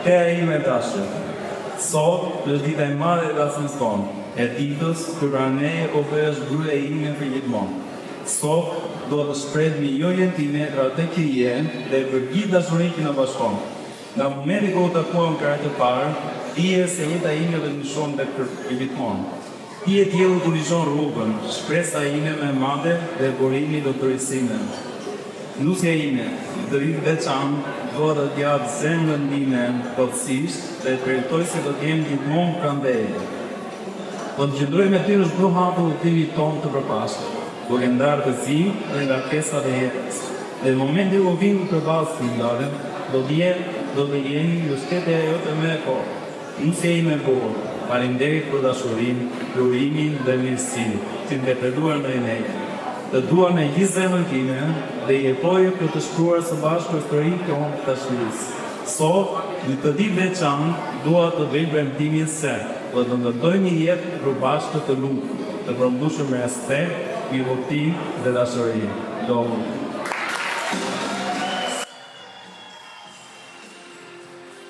Ktheja ime e dashur. Sot është dita e madhe e rastit tonë, e ditës kur pra ne o bëhesh gruaja ime për gjithmonë. Sot do të shpreh milionën time atë që je dhe për gjithë dashurinë që na bashkon. Nga momenti kur u takuam për të parë, dije se jeta ime do të ndryshon për gjithmonë. Ti e tjellë të ndryshon rrugën, shpresa ime më e madhe dhe burimi do të rrisime. Nusja ime, të vitë veçanë, do të t'japë zemrën time plotësisht dhe të përjetoj se do t'jem gjithmonë prandeje. Do të qëndroj me ty në çdo hap udhëtimi tonë të përpashëm, duke ndarë të zi dhe nga kresat e jetës. Dhe në momentin kur vim përballë sfidave, do të jeni mbështetja jote më e fortë. Nusja ime e bukur, faleminderit për dashurinë, lurimin dhe mirësinë që më treguar ndaj meje. Të dua me gjithë zemrën time dhe i jetoje për të shkruar së bashku historinë tonë të dashurisë. Sot, në këtë ditë veçantë, dua të bëj premtimin se do të ndërtoj një jetë përbashkët të lumtur, të përmbusur me respekt, mirëkuptim dhe dashuri.